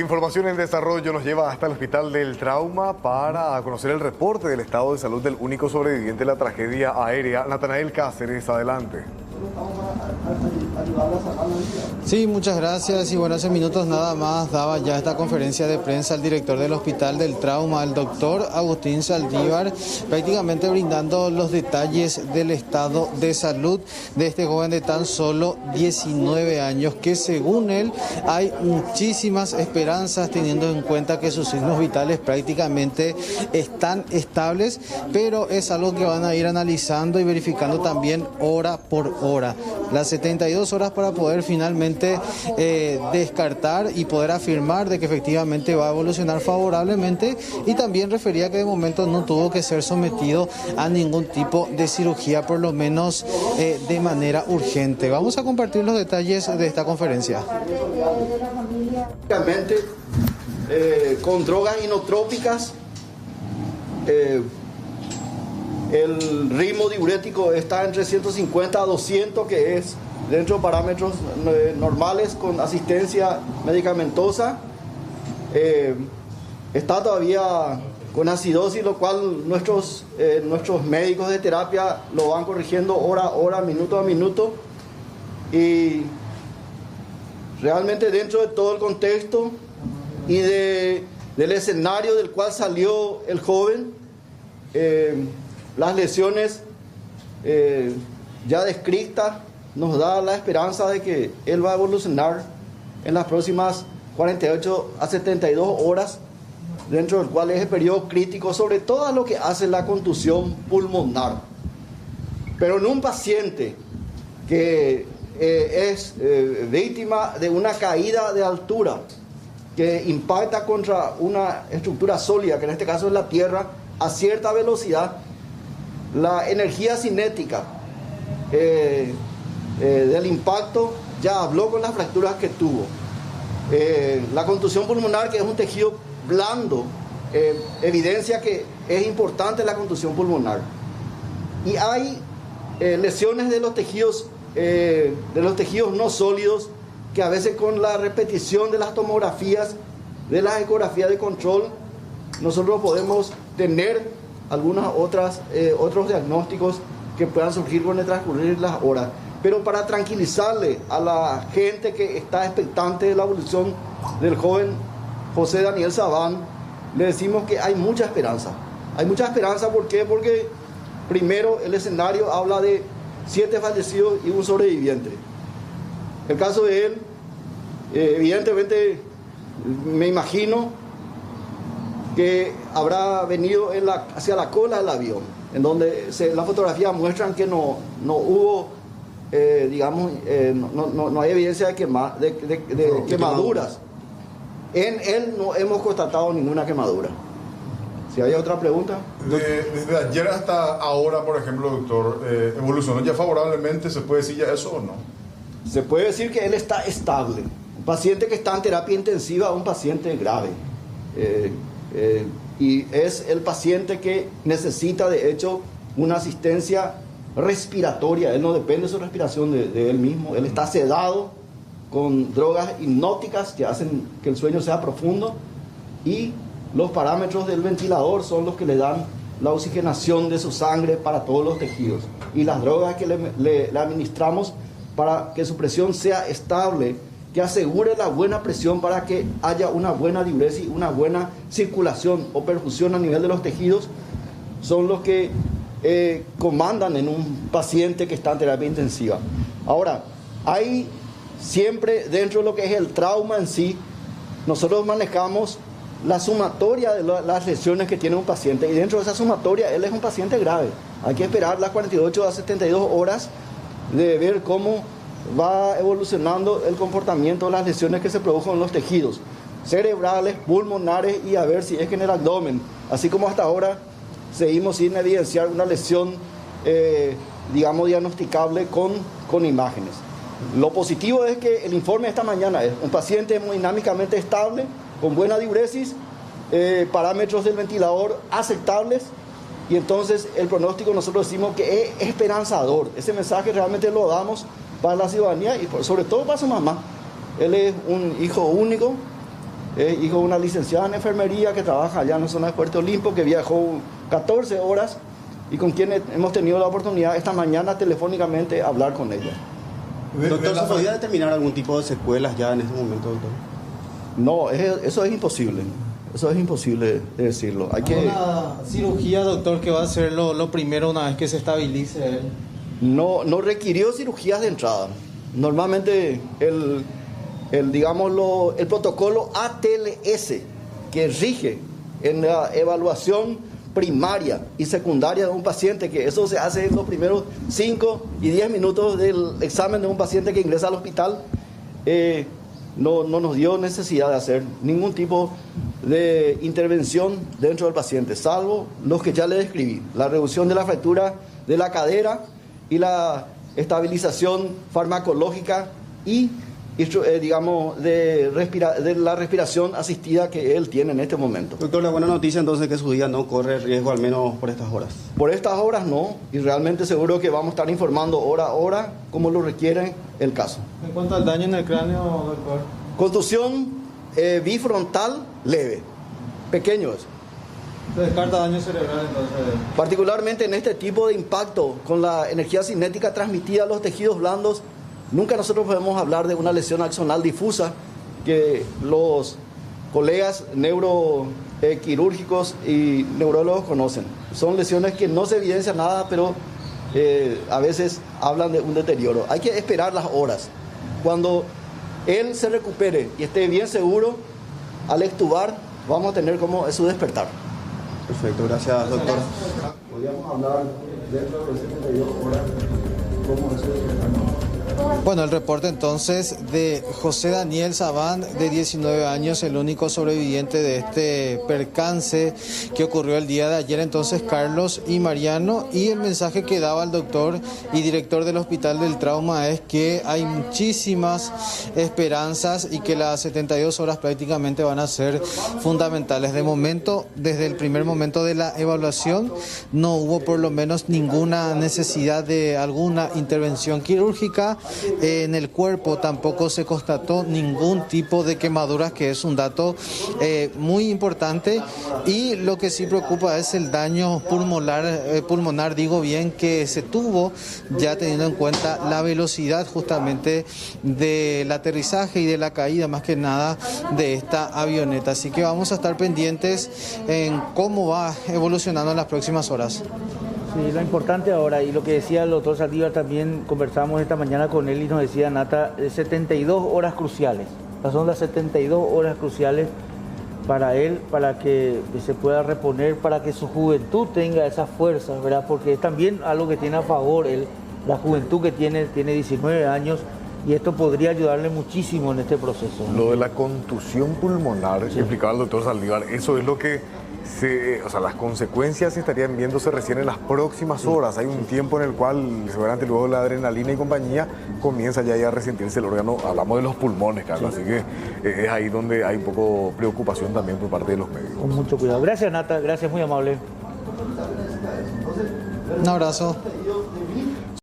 información en desarrollo nos lleva hasta el Hospital del Trauma para conocer el reporte del estado de salud del único sobreviviente de la tragedia aérea. Natanael Cáceres, adelante. Sí, muchas gracias. Y bueno, hace minutos nada más daba ya esta conferencia de prensa el director del Hospital del Trauma, el doctor Agustín Saldívar, prácticamente brindando los detalles del estado de salud de este joven de tan solo 19 años, que según él hay muchísimas esperanzas teniendo en cuenta que sus signos vitales prácticamente están estables, pero es algo que van a ir analizando y verificando también hora por hora. Las 72 horas para poder finalmente descartar y poder afirmar de que efectivamente va a evolucionar favorablemente, y también refería que de momento no tuvo que ser sometido a ningún tipo de cirugía, por lo menos de manera urgente. Vamos a compartir los detalles de esta conferencia. Con drogas inotrópicas, el ritmo diurético está entre 150 a 200, que es dentro de parámetros normales con asistencia medicamentosa. Está todavía con acidosis, lo cual nuestros médicos de terapia lo van corrigiendo hora a hora, minuto a minuto. Y realmente dentro de todo el contexto y del escenario del cual salió el joven, las lesiones ya descritas nos da la esperanza de que él va a evolucionar en las próximas 48 a 72 horas, dentro del cual es el periodo crítico, sobre todo a lo que hace la contusión pulmonar. Pero en un paciente que es víctima de una caída de altura que impacta contra una estructura sólida, que en este caso es la tierra, a cierta velocidad, la energía cinética del impacto ya habló con las fracturas que tuvo. La contusión pulmonar, que es un tejido blando, evidencia que es importante la contusión pulmonar. Y hay lesiones de los tejidos no sólidos, que a veces con la repetición de las tomografías, de las ecografías de control, nosotros podemos tener algunos otros diagnósticos que puedan surgir con el transcurrir las horas. Pero para tranquilizarle a la gente que está expectante de la evolución del joven José Daniel Sabán, le decimos que hay mucha esperanza. Hay mucha esperanza, ¿por qué? Porque primero el escenario habla de 7 fallecidos y un sobreviviente. El caso de él, evidentemente, me imagino que habrá venido hacia la cola del avión, en donde las fotografías muestran que no hubo, no hay evidencia de quemaduras. En él no hemos constatado ninguna quemadura. Si hay otra pregunta. Desde ayer hasta ahora, por ejemplo, doctor, ¿evolucionó ya favorablemente? ¿Se puede decir ya eso o no? Se puede decir que él está estable. Un paciente que está en terapia intensiva, un paciente grave. Y es el paciente que necesita, de hecho, una asistencia respiratoria. Él no depende de su respiración de él mismo. Él está sedado con drogas hipnóticas que hacen que el sueño sea profundo, y los parámetros del ventilador son los que le dan la oxigenación de su sangre para todos los tejidos, y las drogas que le administramos para que su presión sea estable, que asegure la buena presión para que haya una buena diuresis, una buena circulación o perfusión a nivel de los tejidos, son los que comandan en un paciente que está en terapia intensiva. Ahora, hay siempre dentro de lo que es el trauma en sí, nosotros manejamos la sumatoria de las lesiones que tiene un paciente, y dentro de esa sumatoria él es un paciente grave. Hay que esperar las 48 a 72 horas de ver cómo va evolucionando el comportamiento de las lesiones que se producen en los tejidos cerebrales, pulmonares, y a ver si es que en el abdomen, así como hasta ahora seguimos sin evidenciar una lesión diagnosticable con imágenes. Lo positivo es que el informe de esta mañana es un paciente hemodinámicamente estable, con buena diuresis, parámetros del ventilador aceptables, y entonces el pronóstico nosotros decimos que es esperanzador. Ese mensaje realmente lo damos para la ciudadanía y sobre todo para su mamá. Él es un hijo único, Es hijo de una licenciada en enfermería que trabaja allá en la zona de Puerto Limpo, que viajó 14 horas y con quien hemos tenido la oportunidad esta mañana telefónicamente hablar con ella. Doctor, ¿se podría determinar algún tipo de secuelas ya en este momento, doctor? No, eso es imposible. Eso es imposible de decirlo. Hay que... ¿Una cirugía, doctor, que va a ser lo primero una vez que se estabilice él? No requirió cirugías de entrada. Normalmente el protocolo ATLS que rige en la evaluación primaria y secundaria de un paciente, que eso se hace en los primeros 5 y 10 minutos del examen de un paciente que ingresa al hospital, no nos dio necesidad de hacer ningún tipo de intervención dentro del paciente, salvo los que ya le describí: la reducción de la fractura de la cadera y la estabilización farmacológica y de la respiración asistida que él tiene en este momento. Doctor, la buena noticia entonces es que su día no corre riesgo, al menos por estas horas. Por estas horas no, y realmente seguro que vamos a estar informando hora a hora como lo requiere el caso. En cuanto al daño en el cráneo, doctor. Contusión bifrontal leve, pequeño eso. Se descarta daño cerebral entonces. Particularmente en este tipo de impacto con la energía cinética transmitida a los tejidos blandos, nunca nosotros podemos hablar de una lesión axonal difusa que los colegas neuroquirúrgicos y neurólogos conocen. Son lesiones que no se evidencia nada, pero a veces hablan de un deterioro. Hay que esperar las horas. Cuando él se recupere y esté bien seguro, al extubar vamos a tener como su despertar. Perfecto, gracias, doctor. Podríamos hablar dentro de 72 horas cómo es su despertar. Bueno, el reporte entonces de José Daniel Sabán, de 19 años, el único sobreviviente de este percance que ocurrió el día de ayer, entonces Carlos y Mariano, y el mensaje que daba el doctor y director del Hospital del Trauma es que hay muchísimas esperanzas y que las 72 horas prácticamente van a ser fundamentales. De momento, desde el primer momento de la evaluación, no hubo por lo menos ninguna necesidad de alguna intervención quirúrgica. En el cuerpo tampoco se constató ningún tipo de quemaduras, que es un dato muy importante, y lo que sí preocupa es el daño pulmonar, digo bien, que se tuvo, ya teniendo en cuenta la velocidad justamente del aterrizaje y de la caída, más que nada, de esta avioneta. Así que vamos a estar pendientes en cómo va evolucionando en las próximas horas. Sí, lo importante ahora, y lo que decía el doctor Saldívar, también conversamos esta mañana con él y nos decía, Nata, 72 horas cruciales. Son las 72 horas cruciales para él, para que se pueda reponer, para que su juventud tenga esas fuerzas, ¿verdad? Porque es también algo que tiene a favor él, la juventud que tiene 19 años, y esto podría ayudarle muchísimo en este proceso, ¿no? Lo de la contusión pulmonar, que explicaba el doctor Saldívar, eso es lo que las consecuencias estarían viéndose recién en las próximas horas. Hay un tiempo en el cual, seguramente luego de la adrenalina y compañía, comienza ya a resentirse el órgano. Hablamos de los pulmones, Carlos, así que es ahí donde hay un poco preocupación también por parte de los médicos. Con mucho cuidado. Gracias, Nata, gracias, muy amable. Un abrazo.